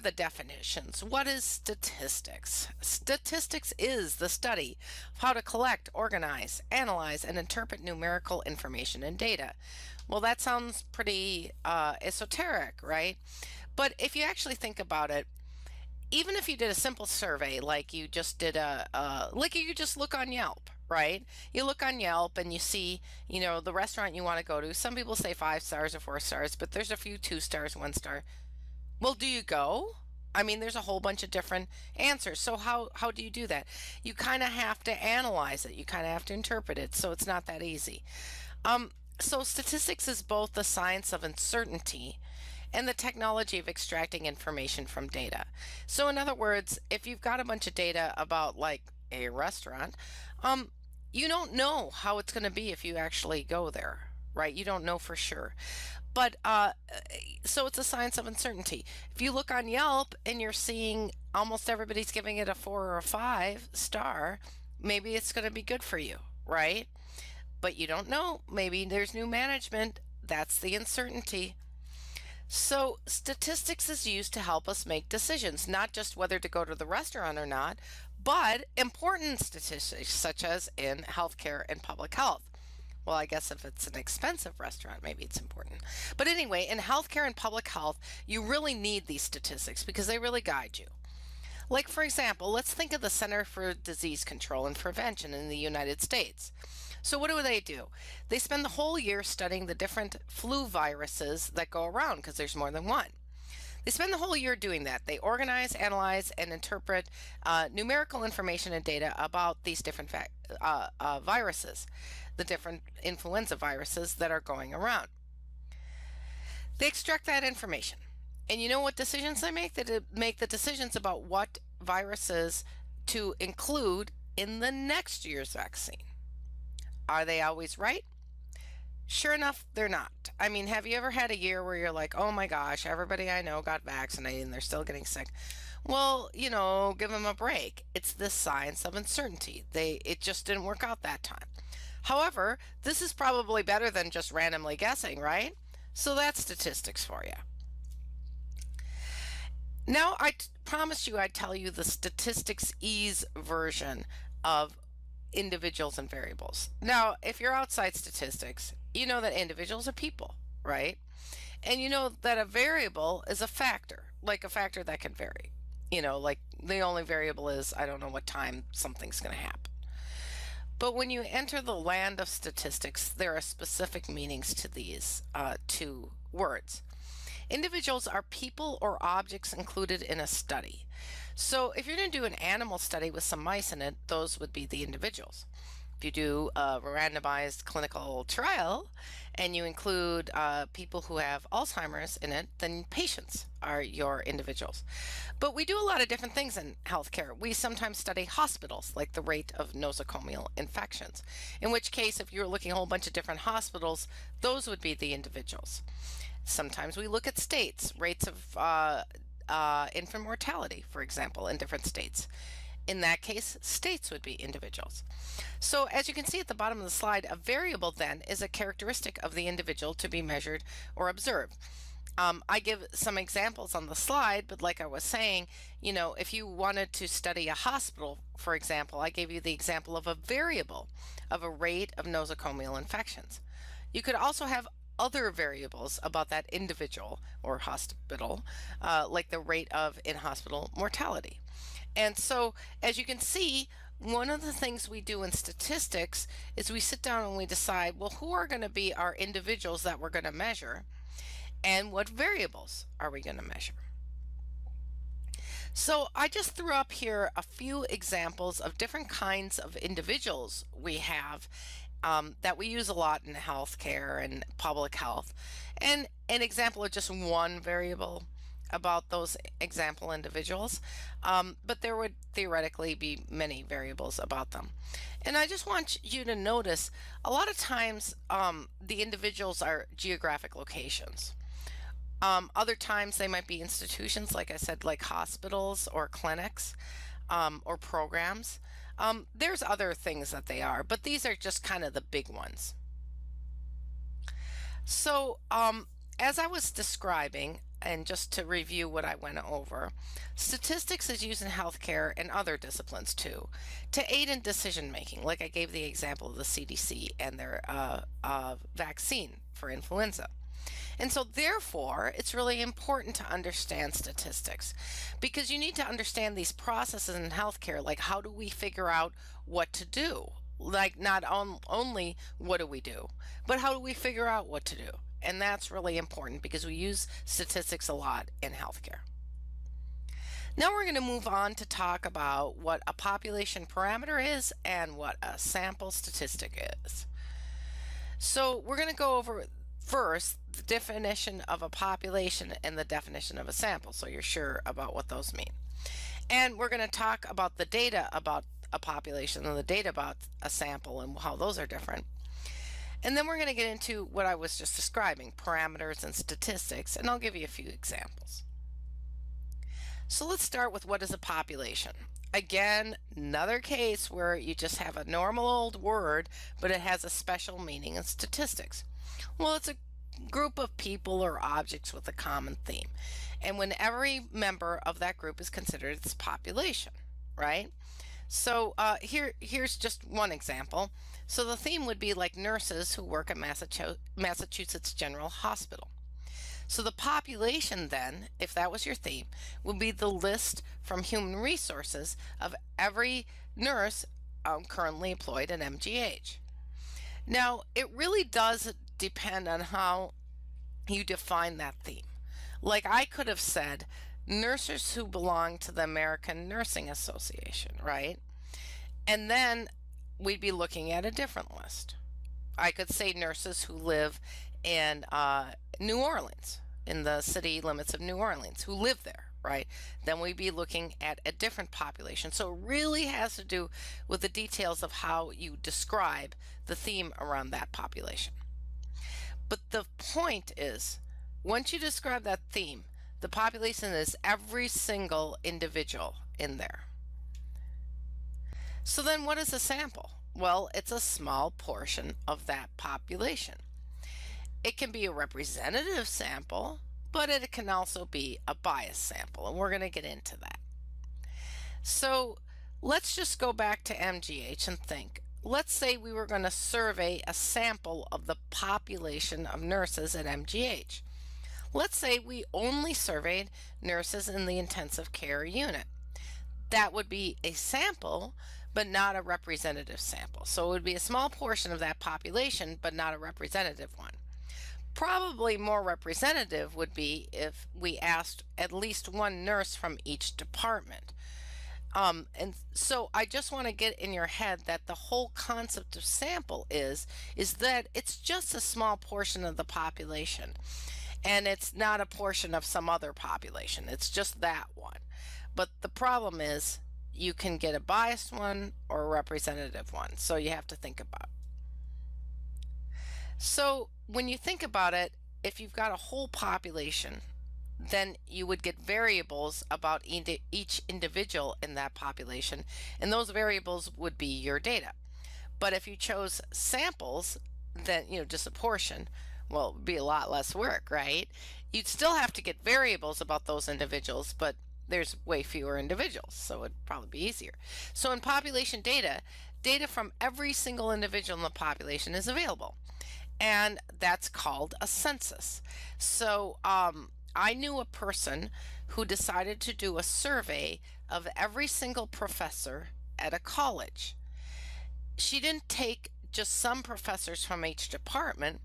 the definitions. What is statistics? Statistics is the study of how to collect, organize, analyze, and interpret numerical information and data. Well, that sounds pretty esoteric, right? But if you actually think about it, even if you did a simple survey, like you just did like you just look on Yelp, right? You look on Yelp and you see, the restaurant you want to go to. Some people say 5 stars or 4 stars, but there's a few 2 stars, 1 star. Well, do you go? I mean, there's a whole bunch of different answers. So how do you do that? You kind of have to analyze it. You kind of have to interpret it. So it's not that easy. So statistics is both the science of uncertainty and the technology of extracting information from data. So in other words, if you've got a bunch of data about like a restaurant, you don't know how it's going to be if you actually go there, right? You don't know for sure. But so it's a science of uncertainty. If you look on Yelp and you're seeing almost everybody's giving it a 4 or a 5 star, maybe it's going to be good for you, right? But you don't know. Maybe there's new management. That's the uncertainty. So statistics is used to help us make decisions, not just whether to go to the restaurant or not, but important statistics such as in healthcare and public health. Well, I guess if it's an expensive restaurant, maybe it's important. But anyway, in healthcare and public health, you really need these statistics because they really guide you. Like, for example, let's think of the Center for Disease Control and Prevention in the United States. So what do? They spend the whole year studying the different flu viruses that go around because there's more than one. They spend the whole year doing that. They organize, analyze, and interpret numerical information and data about these different viruses, the different influenza viruses that are going around. They extract that information. And you know what decisions they make? They make the decisions about what viruses to include in the next year's vaccine. Are they always right? Sure enough, they're not. I mean, have you ever had a year where you're like, oh my gosh, everybody I know got vaccinated and they're still getting sick? Well, give them a break. It's the science of uncertainty. It just didn't work out that time. However, this is probably better than just randomly guessing, right? So that's statistics for you. Now, I promised you I'd tell you the statistics ease version of individuals and variables. Now, if you're outside statistics, you know that individuals are people, right? And you know that a variable is a factor, like a factor that can vary. Like the only variable is, I don't know what time something's going to happen. But when you enter the land of statistics, there are specific meanings to these two words. Individuals are people or objects included in a study. So if you're going to do an animal study with some mice in it, those would be the individuals. If you do a randomized clinical trial and you include people who have Alzheimer's in it, then patients are your individuals. But we do a lot of different things in healthcare. We sometimes study hospitals, like the rate of nosocomial infections, in which case if you're looking at a whole bunch of different hospitals, those would be the individuals. Sometimes we look at states, rates of infant mortality, for example, in different states. In that case, states would be individuals. So as you can see at the bottom of the slide, a variable then is a characteristic of the individual to be measured or observed. I give some examples on the slide, but like I was saying, if you wanted to study a hospital, for example, I gave you the example of a variable of a rate of nosocomial infections. You could also have other variables about that individual or hospital, like the rate of in-hospital mortality. And so, as you can see, one of the things we do in statistics is we sit down and we decide, well, who are going to be our individuals that we're going to measure, and what variables are we going to measure? So I just threw up here a few examples of different kinds of individuals we have that we use a lot in healthcare and public health. And an example of just one variable about those example individuals, but there would theoretically be many variables about them. And I just want you to notice a lot of times the individuals are geographic locations. Other times they might be institutions, like I said, like hospitals or clinics or programs. There's other things that they are, but these are just kind of the big ones. So as I was describing, and just to review what I went over, statistics is used in healthcare and other disciplines too to aid in decision making, like I gave the example of the CDC and their vaccine for influenza. And so, therefore, it's really important to understand statistics because you need to understand these processes in healthcare. Like, how do we figure out what to do? Like, not only what do we do, but how do we figure out what to do? And that's really important because we use statistics a lot in healthcare. Now we're going to move on to talk about what a population parameter is and what a sample statistic is. So we're going to go over first the definition of a population and the definition of a sample, so you're sure about what those mean. And we're going to talk about the data about a population and the data about a sample and how those are different. And then we're going to get into what I was just describing, parameters and statistics, and I'll give you a few examples. So let's start with what is a population. Again, another case where you just have a normal old word, but it has a special meaning in statistics. Well, it's a group of people or objects with a common theme. And when every member of that group is considered its population, right? So here's just one example. So the theme would be like nurses who work at Massachusetts General Hospital. So the population then, if that was your theme, would be the list from human resources of every nurse currently employed at MGH. Now, it really does depend on how you define that theme. Like I could have said, nurses who belong to the American Nursing Association, right? And then we'd be looking at a different list. I could say nurses who live in New Orleans, in the city limits of New Orleans, who live there, right? Then we'd be looking at a different population. So it really has to do with the details of how you describe the theme around that population. But the point is, once you describe that theme, the population is every single individual in there. So then what is a sample? Well, it's a small portion of that population. It can be a representative sample, but it can also be a biased sample, and we're going to get into that. So let's just go back to MGH and think. Let's say we were going to survey a sample of the population of nurses at MGH. Let's say we only surveyed nurses in the intensive care unit. That would be a sample, but not a representative sample. So it would be a small portion of that population, but not a representative one. Probably more representative would be if we asked at least one nurse from each department. And so I just want to get in your head that the whole concept of sample is that it's just a small portion of the population, and it's not a portion of some other population. It's just that one. But the problem is you can get a biased one or a representative one, so you have to think about it. So when you think about it, if you've got a whole population, then you would get variables about each individual in that population, and those variables would be your data. But if you chose samples, then just a portion, well, it would be a lot less work, right? You'd still have to get variables about those individuals, but there's way fewer individuals, so it'd probably be easier. So in population data from every single individual in the population is available, and that's called a census. So I knew a person who decided to do a survey of every single professor at a college. She didn't take just some professors from each department.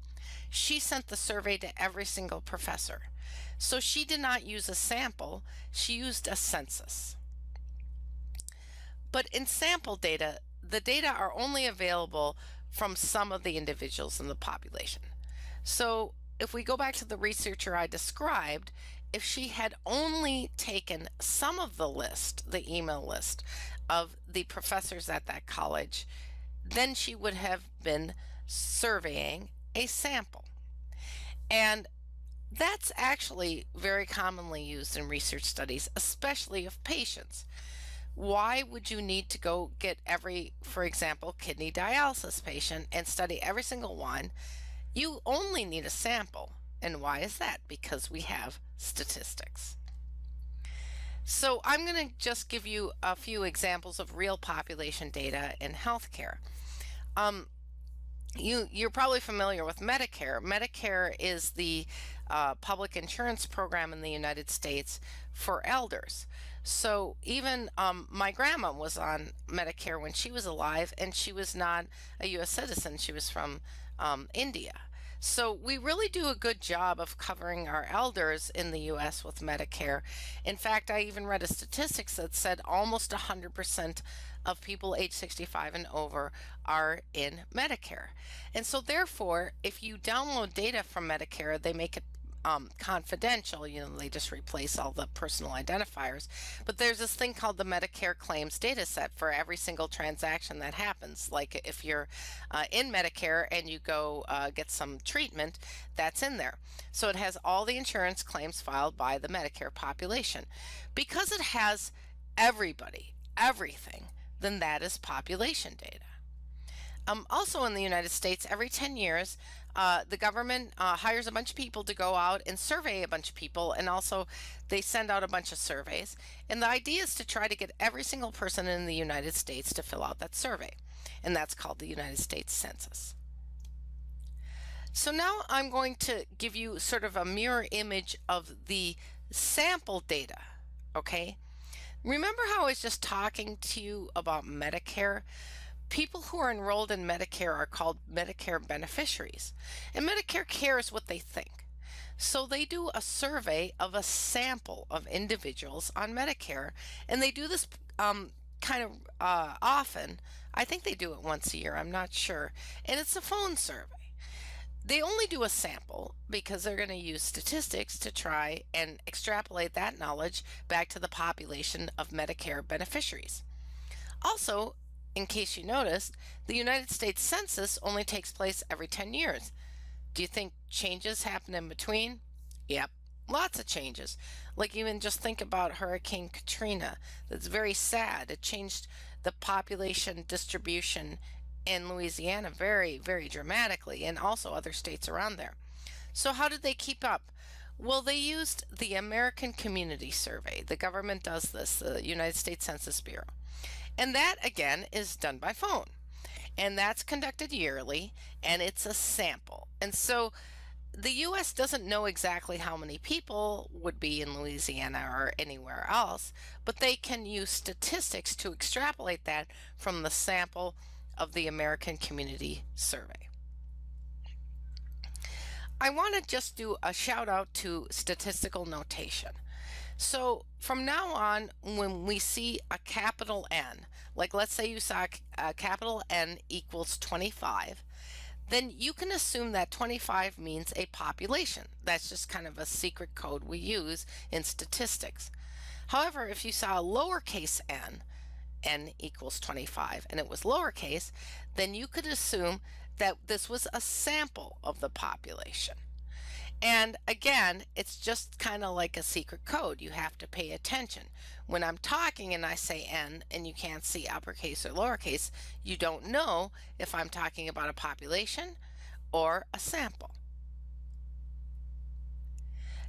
She sent the survey to every single professor. So she did not use a sample, she used a census. But in sample data, the data are only available from some of the individuals in the population. So if we go back to the researcher I described, if she had only taken some of the list, the email list of the professors at that college, then she would have been surveying a sample. And that's actually very commonly used in research studies, especially of patients. Why would you need to go get every, for example, kidney dialysis patient and study every single one? You only need a sample. And why is that? Because we have statistics. So I'm going to just give you a few examples of real population data in healthcare. You're probably familiar with Medicare. Medicare is the public insurance program in the United States for elders. So even my grandma was on Medicare when she was alive, and she was not a U.S. citizen. She was from India. So we really do a good job of covering our elders in the U.S. with Medicare. In fact, I even read a statistics that said almost 100% of people age 65 and over are in Medicare. And so therefore, if you download data from Medicare, they make it confidential. They just replace all the personal identifiers. But there's this thing called the Medicare claims data set for every single transaction that happens. Like if you're in Medicare and you go get some treatment, that's in there. So it has all the insurance claims filed by the Medicare population. Because it has everybody, everything, then that is population data. Also in the United States, every 10 years, the government hires a bunch of people to go out and survey a bunch of people, and also they send out a bunch of surveys. And the idea is to try to get every single person in the United States to fill out that survey, and that's called the United States Census. So now I'm going to give you sort of a mirror image of the sample data, okay? Remember how I was just talking to you about Medicare? People who are enrolled in Medicare are called Medicare beneficiaries, and Medicare cares what they think. So they do a survey of a sample of individuals on Medicare, and they do this kind of often. I think they do it once a year, I'm not sure, and it's a phone survey. They only do a sample because they're going to use statistics to try and extrapolate that knowledge back to the population of Medicare beneficiaries. Also, in case you noticed, the United States Census only takes place every 10 years. Do you think changes happen in between? Yep, lots of changes. Like even just think about Hurricane Katrina. That's very sad. It changed the population distribution in Louisiana very, very dramatically, and also other states around there. So how did they keep up? Well, they used the American Community Survey. The government does this, the United States Census Bureau. And that, again, is done by phone. And that's conducted yearly, and it's a sample. And so the U.S. doesn't know exactly how many people would be in Louisiana or anywhere else, but they can use statistics to extrapolate that from the sample of the American Community Survey. I want to just do a shout out to Statistical Notation. So from now on, when we see a capital N, like let's say you saw a capital N equals 25, then you can assume that 25 means a population. That's just kind of a secret code we use in statistics. However, if you saw a lowercase n, n equals 25, and it was lowercase, then you could assume that this was a sample of the population. And again, it's just kind of like a secret code. You have to pay attention. When I'm talking and I say n and you can't see uppercase or lowercase, you don't know if I'm talking about a population or a sample.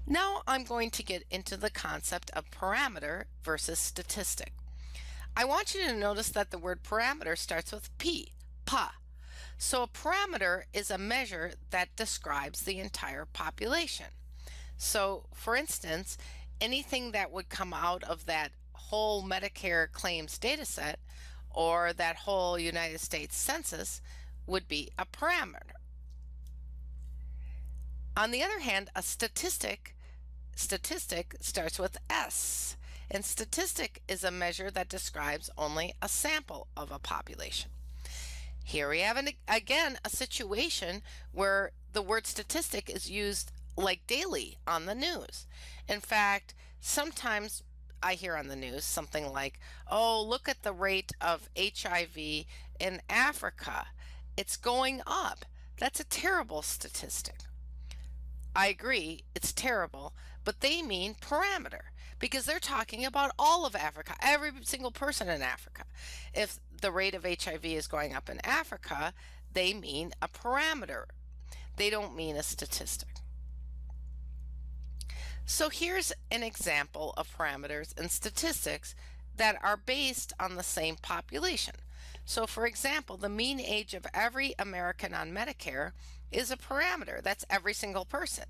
Now I'm going to get into the concept of parameter versus statistic. I want you to notice that the word parameter starts with P, pa. So a parameter is a measure that describes the entire population. So for instance, anything that would come out of that whole Medicare claims data set or that whole United States Census would be a parameter. On the other hand, a statistic starts with S, and statistic is a measure that describes only a sample of a population. Here we have again a situation where the word statistic is used like daily on the news. In fact, sometimes I hear on the news something like, oh, look at the rate of HIV in Africa. It's going up. That's a terrible statistic. I agree, it's terrible, but they mean parameter because they're talking about all of Africa, every single person in Africa. If the rate of HIV is going up in Africa, they mean a parameter. They don't mean a statistic. So here's an example of parameters in statistics that are based on the same population. So for example, the mean age of every American on Medicare is a parameter. That's every single person.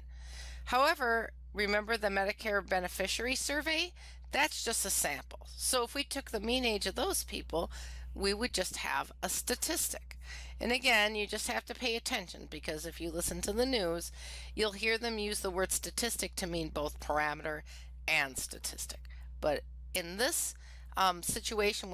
However, remember the Medicare beneficiary survey? That's just a sample. So if we took the mean age of those people, we would just have a statistic. And again, you just have to pay attention because if you listen to the news, you'll hear them use the word statistic to mean both parameter and statistic. But in this situation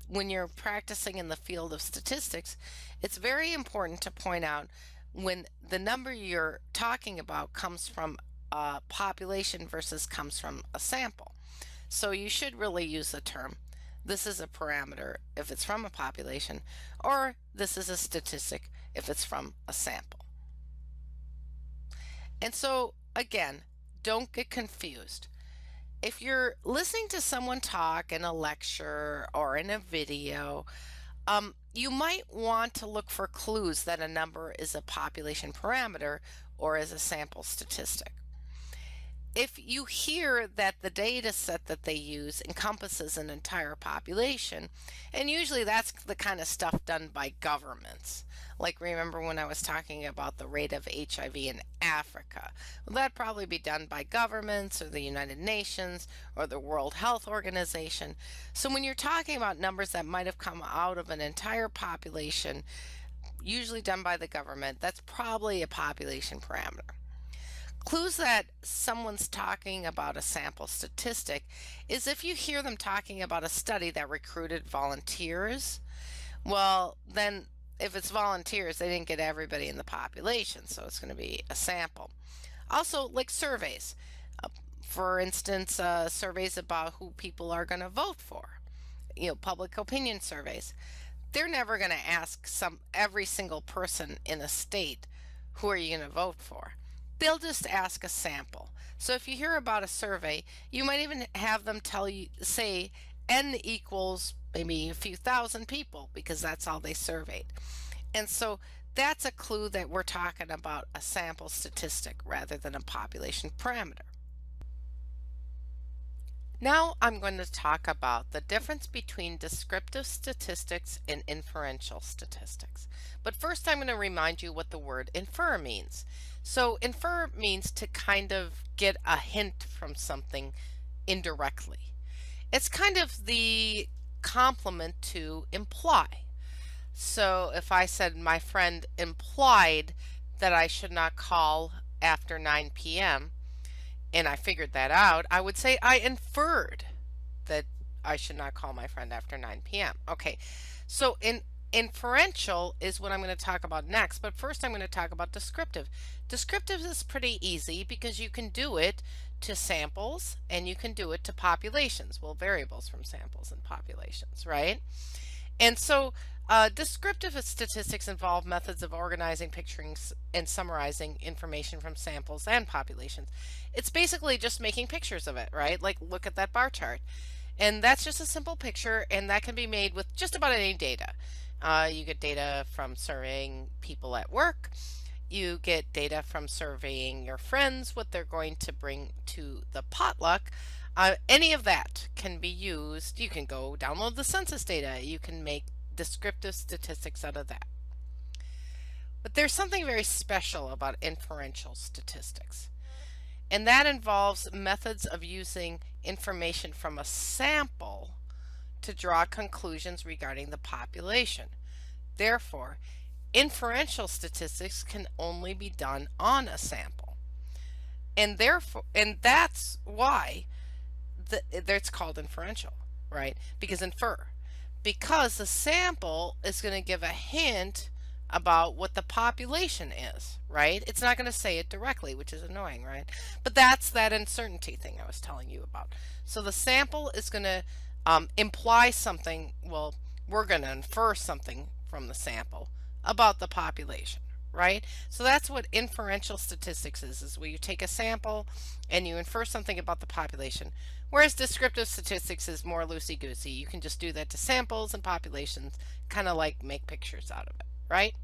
when you're practicing in the field of statistics, it's very important to point out when the number you're talking about comes from a population versus comes from a sample. So you should really use the term, this is a parameter if it's from a population, or this is a statistic if it's from a sample. And so again, don't get confused. If you're listening to someone talk in a lecture or in a video, you might want to look for clues that a number is a population parameter or is a sample statistic. If you hear that the data set that they use encompasses an entire population, and usually that's the kind of stuff done by governments. Like remember when I was talking about the rate of HIV in Africa? Well, that'd probably be done by governments or the United Nations or the World Health Organization. So when you're talking about numbers that might have come out of an entire population, usually done by the government, that's probably a population parameter. Clues that someone's talking about a sample statistic is if you hear them talking about a study that recruited volunteers. Well, then if it's volunteers, they didn't get everybody in the population, so it's going to be a sample. Also, like surveys. For instance, surveys about who people are going to vote for. Public opinion surveys. They're never going to ask every single person in a state, who are you going to vote for? They'll just ask a sample. So if you hear about a survey, you might even have them say N equals maybe a few thousand people because that's all they surveyed. And so that's a clue that we're talking about a sample statistic rather than a population parameter. Now I'm going to talk about the difference between descriptive statistics and inferential statistics. But first I'm going to remind you what the word infer means. So infer means to kind of get a hint from something indirectly. It's kind of the complement to imply. So if I said my friend implied that I should not call after 9 p.m., and I figured that out, I would say I inferred that I should not call my friend after 9 p.m. Okay, so inferential is what I'm going to talk about next, but first I'm going to talk about descriptive. Descriptive is pretty easy because you can do it to samples and you can do it to populations. Well, variables from samples and populations, right? And so descriptive statistics involve methods of organizing, picturing, and summarizing information from samples and populations. It's basically just making pictures of it, right? Like look at that bar chart. And that's just a simple picture, and that can be made with just about any data. You get data from surveying people at work. You get data from surveying your friends, what they're going to bring to the potluck. Any of that can be used. You can go download the census data. You can make descriptive statistics out of that. But there's something very special about inferential statistics, and that involves methods of using information from a sample to draw conclusions regarding the population. Therefore, inferential statistics can only be done on a sample, and that's why it's called inferential, right? Because the sample is going to give a hint about what the population is, right? It's not going to say it directly, which is annoying, right? But that's that uncertainty thing I was telling you about. So the sample is going to imply something. Well, we're going to infer something from the sample about the population, right? So that's what inferential statistics is where you take a sample and you infer something about the population. Whereas descriptive statistics is more loosey-goosey. You can just do that to samples and populations, kind of like make pictures out of it, right?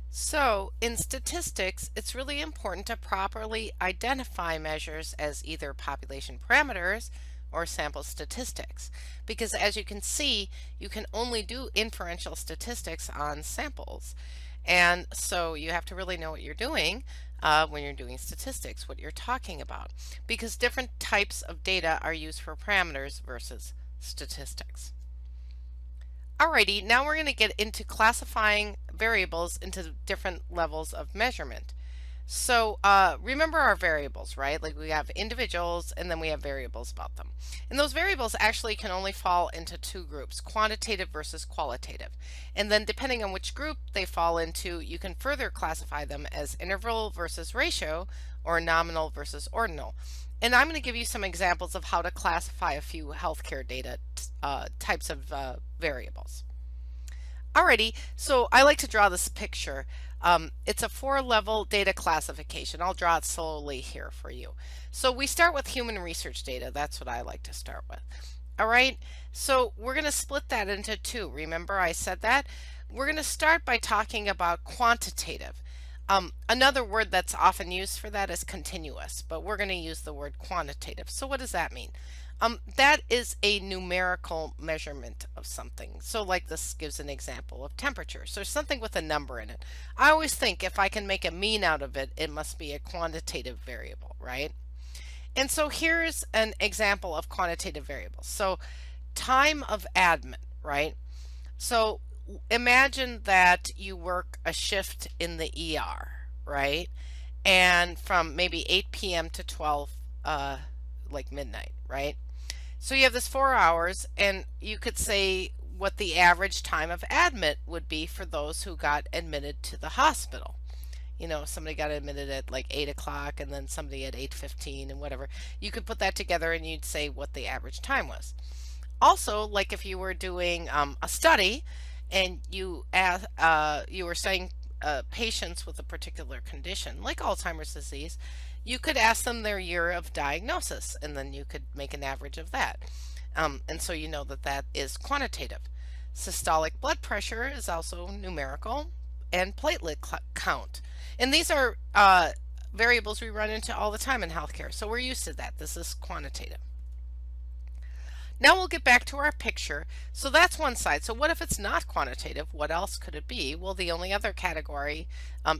So, in statistics, it's really important to properly identify measures as either population parameters or sample statistics, because as you can see, you can only do inferential statistics on samples. And so you have to really know what you're doing when you're doing statistics, what you're talking about, because different types of data are used for parameters versus statistics. Alrighty, now we're going to get into classifying variables into different levels of measurement. So remember our variables, right? Like we have individuals and then we have variables about them. And those variables actually can only fall into two groups, quantitative versus qualitative. And then depending on which group they fall into, you can further classify them as interval versus ratio or nominal versus ordinal. And I'm going to give you some examples of how to classify a few healthcare data types of variables. Alrighty, so I like to draw this picture. It's a 4-level data classification. I'll draw it slowly here for you. So we start with human research data. That's what I like to start with. All right, so we're going to split that into two. Remember I said that? We're going to start by talking about quantitative. Another word that's often used for that is continuous, but we're going to use the word quantitative. So what does that mean? That is a numerical measurement of something. So like this gives an example of temperature. So something with a number in it. I always think if I can make a mean out of it, it must be a quantitative variable, right? And so here's an example of quantitative variables. So time of admit, right? So imagine that you work a shift in the ER, right? And from maybe 8 p.m. to 12, like midnight, right? So you have this 4 hours, and you could say what the average time of admit would be for those who got admitted to the hospital. You know, somebody got admitted at like 8 o'clock and then somebody at 8:15 and whatever. You could put that together and you'd say what the average time was. Also, like if you were doing a study and you were studying patients with a particular condition, like Alzheimer's disease, you could ask them their year of diagnosis, and then you could make an average of that. And so you know that that is quantitative. Systolic blood pressure is also numerical, and platelet count. And these are variables we run into all the time in healthcare, so we're used to that. This is quantitative. Now we'll get back to our picture. So that's one side. So what if it's not quantitative? What else could it be? Well, the only other category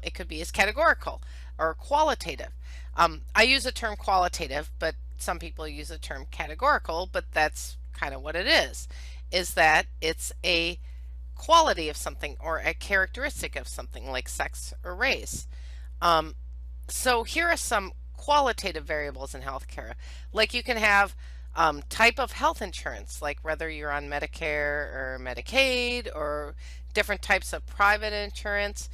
it could be is categorical or qualitative. I use the term qualitative, but some people use the term categorical, but that's kind of what it is that it's a quality of something or a characteristic of something like sex or race. So here are some qualitative variables in healthcare. Like you can have type of health insurance, like whether you're on Medicare or Medicaid or different types of private insurance.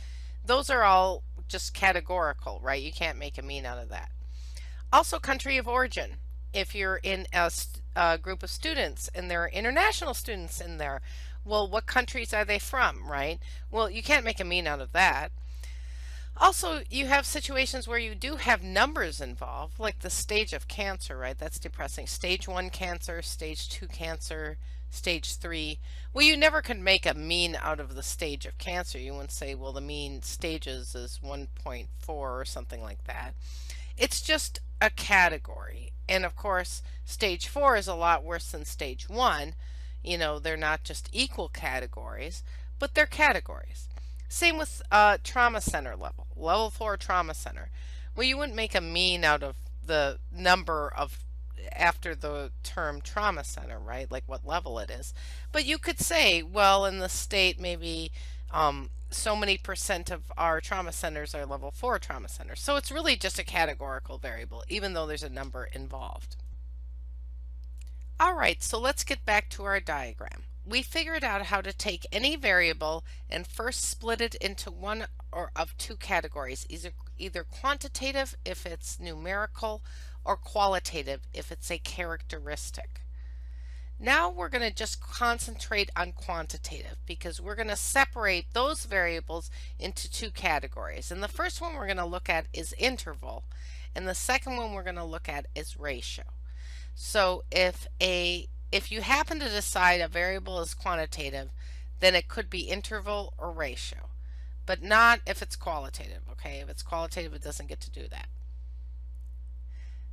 Those are all just categorical, right? You can't make a mean out of that. Also, country of origin. If you're in a group of students and there are international students in there, well, what countries are they from, right? Well, you can't make a mean out of that. Also, you have situations where you do have numbers involved, like the stage of cancer, right? That's depressing. Stage 1 cancer, stage 2 cancer, stage 3. Well, you never could make a mean out of the stage of cancer. You wouldn't say, well, the mean stages is 1.4 or something like that. It's just a category. And of course, stage 4 is a lot worse than stage 1. You know, they're not just equal categories, but they're categories. Same with trauma center level 4 trauma center. Well, you wouldn't make a mean out of the number of after the term trauma center, right? Like what level it is. But you could say, well, in the state, maybe so many percent of our trauma centers are level 4 trauma centers. So it's really just a categorical variable, even though there's a number involved. All right, so let's get back to our diagram. We figured out how to take any variable and first split it into one or of two categories, either quantitative if it's numerical or qualitative if it's a characteristic. Now we're going to just concentrate on quantitative because we're going to separate those variables into two categories. And the first one we're going to look at is interval, and the second one we're going to look at is ratio. So if you happen to decide a variable is quantitative, then it could be interval or ratio. but not if it's qualitative, okay? If it's qualitative, it doesn't get to do that.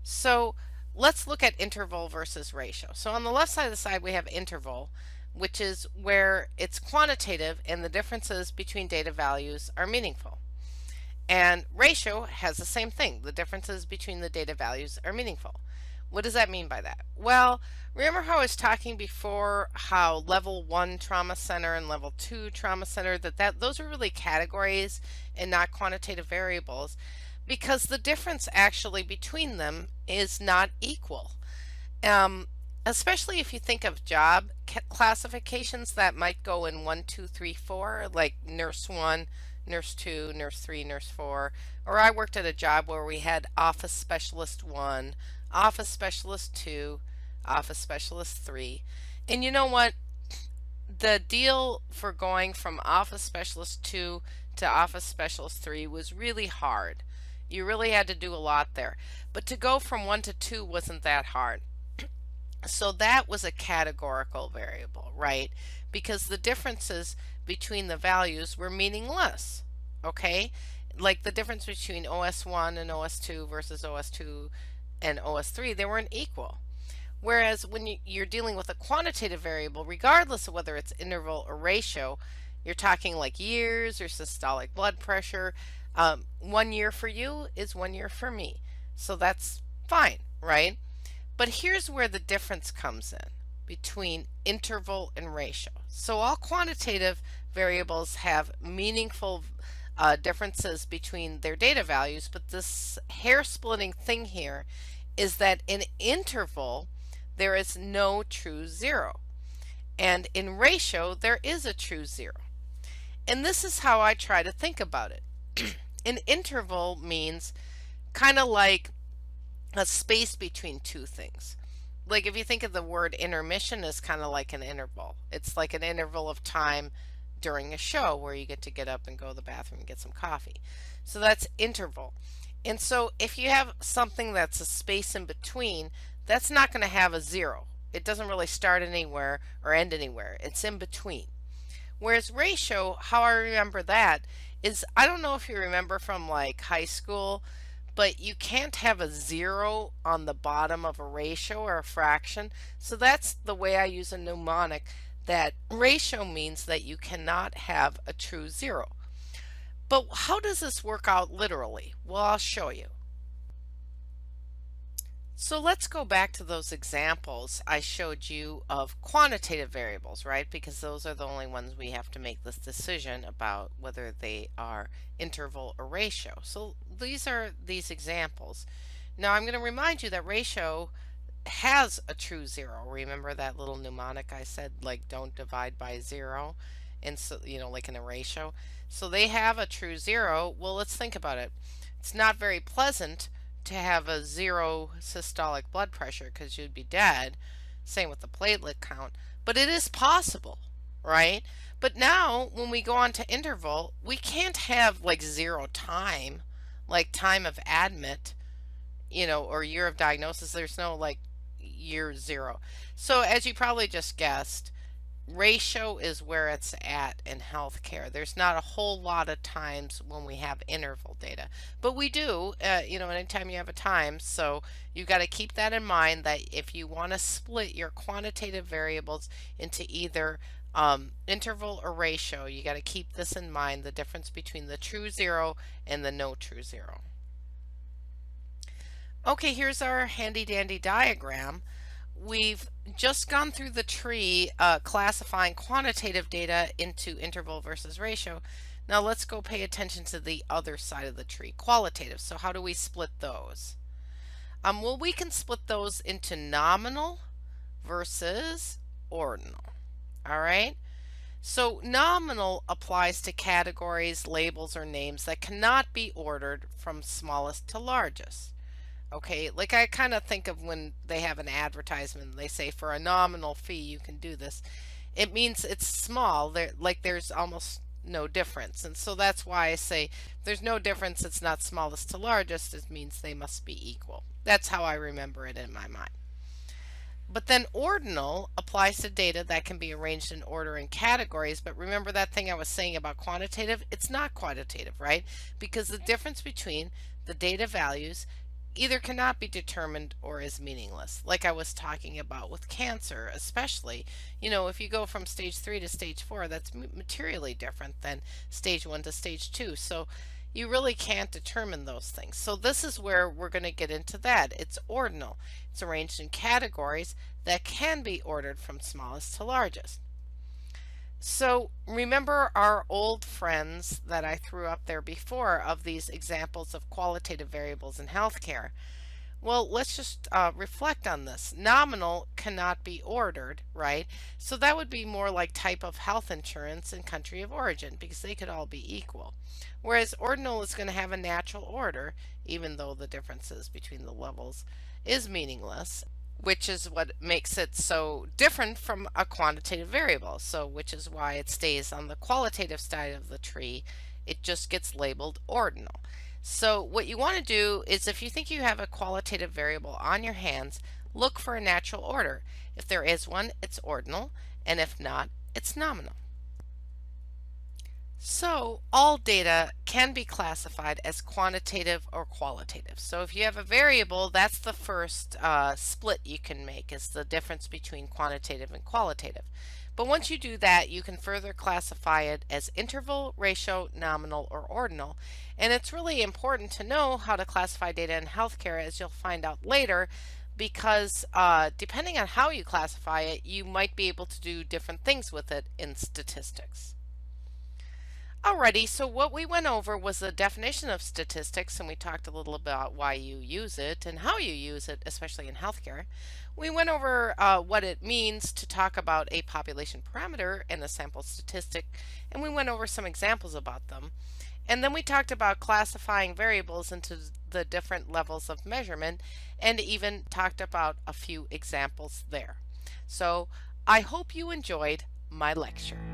So let's look at interval versus ratio. So on the left side of the slide, we have interval, which is where it's quantitative and the differences between data values are meaningful. And ratio has the same thing. The differences between the data values are meaningful. What does that mean by that? Well, remember how I was talking before how level 1 trauma center and level 2 trauma center, those are really categories and not quantitative variables, because the difference actually between them is not equal. Especially if you think of job classifications that might go in 1, 2, 3, 4, like nurse 1, nurse 2, nurse 3, nurse 4. Or I worked at a job where we had office specialist 1, office specialist 2, office specialist 3. And you know what? The deal for going from office specialist 2 to office specialist 3 was really hard. You really had to do a lot there. But to go from 1 to 2 wasn't that hard. So that was a categorical variable, right? Because the differences between the values were meaningless, okay? Like the difference between OS1 and OS2 versus OS2 and OS3, they weren't equal. Whereas when you're dealing with a quantitative variable, regardless of whether it's interval or ratio, you're talking like years or systolic blood pressure. 1 year for you is 1 year for me. So that's fine, right? But here's where the difference comes in between interval and ratio. So all quantitative variables have meaningful differences between their data values, but this hair-splitting thing here is that in interval, there is no true zero. And in ratio, there is a true zero. And this is how I try to think about it. An interval means kind of like a space between two things. Like if you think of the word intermission as kind of like an interval. It's like an interval of time during a show where you get up and go to the bathroom and get some coffee. So that's interval. And so if you have something that's a space in between, that's not going to have a zero. It doesn't really start anywhere or end anywhere. It's in between. Whereas ratio, how I remember that is, I don't know if you remember from like high school, but you can't have a zero on the bottom of a ratio or a fraction. So that's the way I use a mnemonic, that ratio means that you cannot have a true zero. But how does this work out literally? Well, I'll show you. So let's go back to those examples I showed you of quantitative variables, right? Because those are the only ones we have to make this decision about whether they are interval or ratio. So these are these examples. Now I'm going to remind you that ratio has a true zero. Remember that little mnemonic I said, like don't divide by zero, and so like in a ratio. So they have a true zero. Well, let's think about it. It's not very pleasant to have a 0 systolic blood pressure because you'd be dead. Same with the platelet count. But it is possible, right? But now when we go on to interval, we can't have like 0 time, like time of admit, or year of diagnosis. There's no like year 0. So as you probably just guessed, ratio is where it's at in healthcare. There's not a whole lot of times when we have interval data, but we do, anytime you have a time. So you got to keep that in mind, that if you want to split your quantitative variables into either interval or ratio, you got to keep this in mind, the difference between the true zero and the no true zero. Okay, here's our handy dandy diagram. We've just gone through the tree classifying quantitative data into interval versus ratio. Now let's go pay attention to the other side of the tree, qualitative. So how do we split those? Well, we can split those into nominal versus ordinal. All right. So nominal applies to categories, labels, or names that cannot be ordered from smallest to largest. Okay, like I kind of think of when they have an advertisement, they say for a nominal fee you can do this. It means it's small. There's almost no difference. And so that's why I say there's no difference, it's not smallest to largest, it means they must be equal. That's how I remember it in my mind. But then ordinal applies to data that can be arranged in order in categories. But remember that thing I was saying about quantitative? It's not quantitative, right? Because the difference between the data values either cannot be determined or is meaningless. Like I was talking about with cancer, especially, if you go from stage 3 to stage 4, that's materially different than stage 1 to stage 2. So you really can't determine those things. So this is where we're going to get into that. It's ordinal. It's arranged in categories that can be ordered from smallest to largest. So remember our old friends that I threw up there before of these examples of qualitative variables in healthcare. Well, let's just reflect on this. Nominal cannot be ordered, right? So that would be more like type of health insurance and country of origin, because they could all be equal. Whereas ordinal is going to have a natural order, even though the differences between the levels is meaningless, which is what makes it so different from a quantitative variable. So which is why it stays on the qualitative side of the tree. It just gets labeled ordinal. So what you want to do is, if you think you have a qualitative variable on your hands, look for a natural order. If there is one, it's ordinal, and if not, it's nominal. So all data can be classified as quantitative or qualitative. So if you have a variable, that's the first split you can make, is the difference between quantitative and qualitative. But once you do that, you can further classify it as interval, ratio, nominal, or ordinal. And it's really important to know how to classify data in healthcare, as you'll find out later, because depending on how you classify it, you might be able to do different things with it in statistics. Alrighty, so what we went over was the definition of statistics, and we talked a little about why you use it and how you use it, especially in healthcare. We went over what it means to talk about a population parameter and a sample statistic, and we went over some examples about them. And then we talked about classifying variables into the different levels of measurement, and even talked about a few examples there. So I hope you enjoyed my lecture.